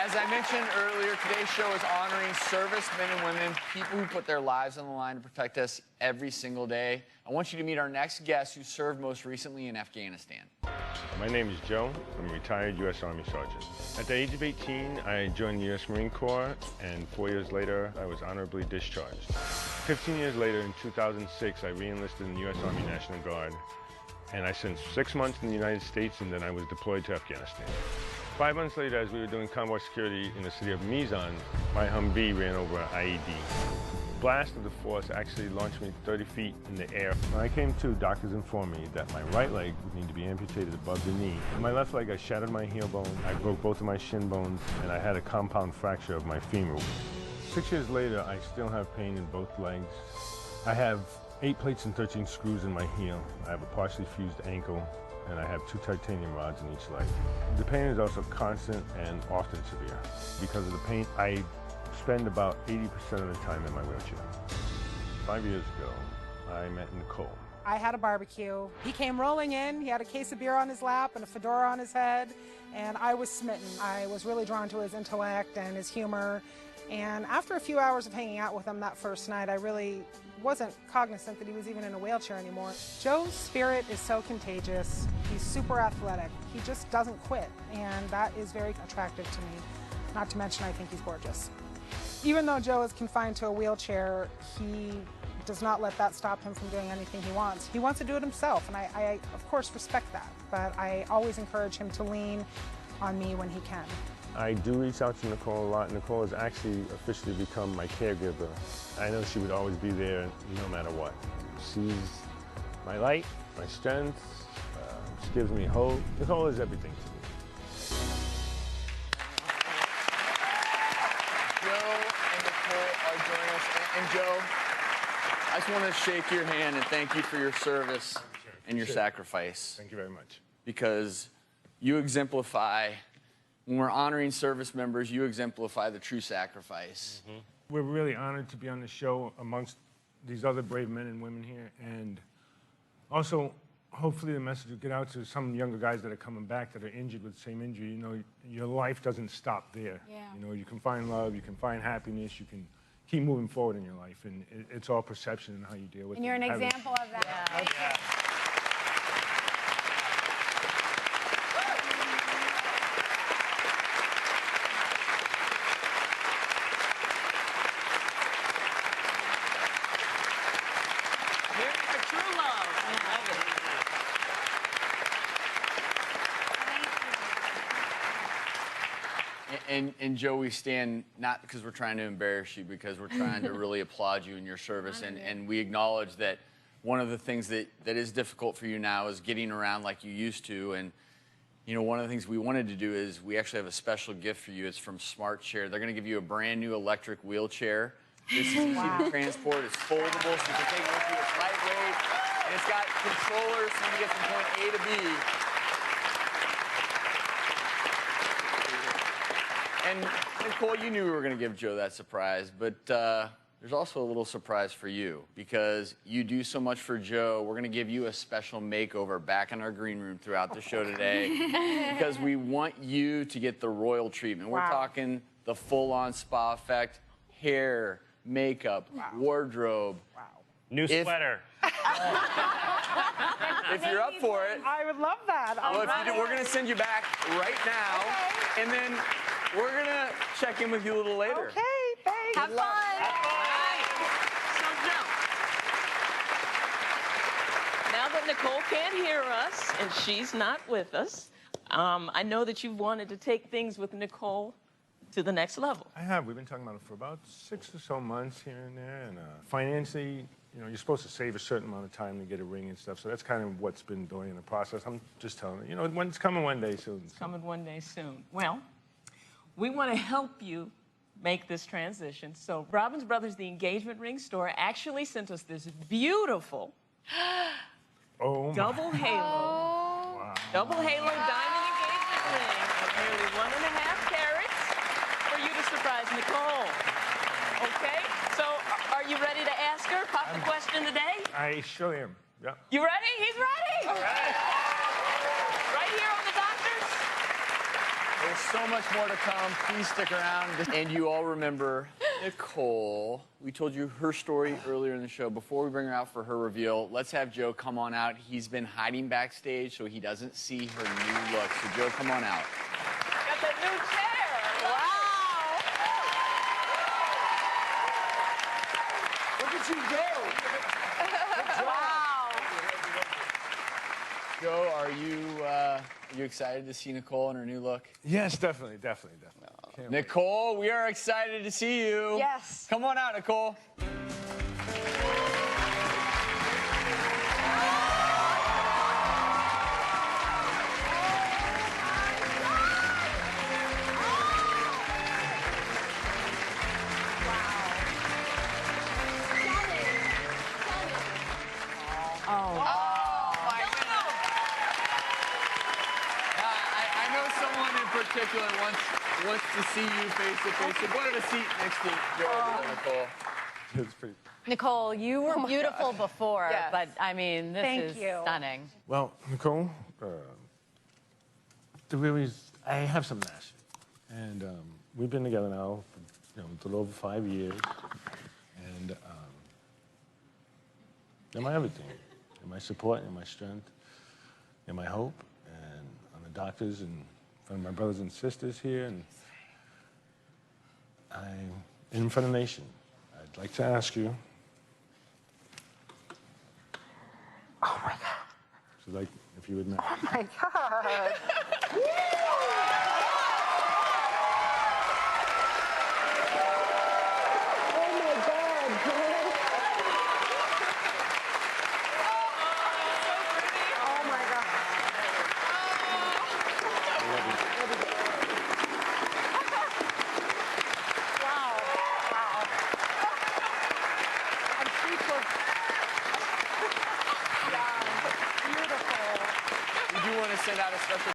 As I mentioned earlier, today's show is honoring servicemen and women, people who put their lives on the line to protect us every single day. I want you to meet our next guest who served most recently in Afghanistan. My name is Joe. I'm a retired U.S. Army Sergeant. At the age of 18, I joined the U.S. Marine Corps, and 4 years later, I was honorably discharged. 15 years later, in 2006, I re-enlisted in the U.S. Army National Guard, and I spent 6 months in the United States, and then I was deployed to Afghanistan. 5 months later, as we were doing convoy security in the city of Mizan, my Humvee ran over an IED. The blast of the force actually launched me 30 feet in the air. When I came to, doctors informed me that my right leg would need to be amputated above the knee. In my left leg, I shattered my heel bone, I broke both of my shin bones, and I had a compound fracture of my femur. 6 years later, I still have pain in both legs. I have 8 plates and 13 screws in my heel. I have a partially fused ankle, and I have 2 titanium rods in each leg. The pain is also constant and often severe. Because of the pain, I spend about 80% of the time in my wheelchair. 5 years ago, I met Nicole. I had a barbecue. He came rolling in, he had a case of beer on his lap and a fedora on his head, and I was smitten. I was really drawn to his intellect and his humor. And after a few hours of hanging out with him that first night, I really wasn't cognizant that he was even in a wheelchair anymore. Joe's spirit is so contagious. He's super athletic. He just doesn't quit, and that is very attractive to me. Not to mention, I think he's gorgeous. Even though Joe is confined to a wheelchair, he does not let that stop him from doing anything he wants. He wants to do it himself, and I of course, respect that. But I always encourage him to lean on me when he can. I do reach out to Nicole a lot. Nicole has actually officially become my caregiver. I know she would always be there no matter what. She's my light, my strength. She gives me hope. Nicole is everything to me. Joe and Nicole are joining us. And Joe, I just want to shake your hand and thank you for your service and your sacrifice. Thank you very much. Because you exemplify, when we're honoring service members, you exemplify the true sacrifice. Mm-hmm. We're really honored to be on the show amongst these other brave men and women here. And also, hopefully the message will get out to some younger guys that are coming back that are injured with the same injury. You know, your life doesn't stop there. Yeah. You know, you can find love, you can find happiness, you can keep moving forward in your life. And it's all perception and how you deal with it. And you're an example of that. Thank you. And Joe, we stand not because we're trying to embarrass you, because we're trying to really applaud you in your service. And we acknowledge that one of the things that is difficult for you now is getting around like you used to. And, you know, one of the things we wanted to do is we actually have a special gift for you. It's from Smart Chair. They're going to give you a brand new electric wheelchair. This is easy to transport. It's foldable, so you can take it with you. It's lightweight. And it's got controllers so you can get from point A to B. And Nicole, you knew we were going to give Joe that surprise, but there's also a little surprise for you because you do so much for Joe. We're going to give you a special makeover back in our green room throughout the show today because we want you to get the royal treatment. We're talking the full-on spa effect, hair, makeup, wardrobe. Wow. New sweater. If you're up for it. I would love that. Well, if you do, we're going to send you back right now, and then we're going to check in with you a little later. Okay, thanks. Have fun. Now that Nicole can't hear us and she's not with us, I know that you've wanted to take things with Nicole to the next level. I have. We've been talking about it for about 6 or so months here and there. And financially, you know, you're supposed to save a certain amount of time to get a ring and stuff. So that's kind of what's been going in the process. I'm just telling you, you know, it's coming one day soon. It's coming one day soon. Well, we want to help you make this transition. So Robbins Brothers, the engagement ring store, actually sent us this beautiful double halo. Wow. Double halo diamond engagement ring of nearly 1.5 carats for you to surprise Nicole. Okay? So are you ready to ask her? Pop the question today? I sure am. Yeah. You ready? He's ready. All right. Right here on the Doctors. Hey, There's so much more to come. Please stick around. And you all remember Nicole. We told you her story earlier in the show. Before we bring her out for her reveal, let's have Joe come on out. He's been hiding backstage so he doesn't see her new look. So, Joe, come on out. Got that new chair. Wow. Look at you go. Wow. Joe, are you excited to see Nicole in her new look? Yes, definitely. Can't wait. Nicole, we are excited to see you. Yes. Come on out, Nicole. I know someone in particular wants to see you face to face. So go to the seat next to Joe over there, Nicole. It's pretty. Nicole, you were beautiful before, Yes. but I mean, this Thank is you. stunning. Well, Nicole, I have some ask you. And we've been together now for a little over 5 years. And you're my everything. You're my support, you're my strength, you're my hope. And I'm the doctors and front of my brothers and sisters here. And I'm in front of the nation. I'd like to ask you. Oh my God. So like, if you would marry. Oh my God. Oh my God. Wow. I'm speechless. Beautiful. We do want to send out a special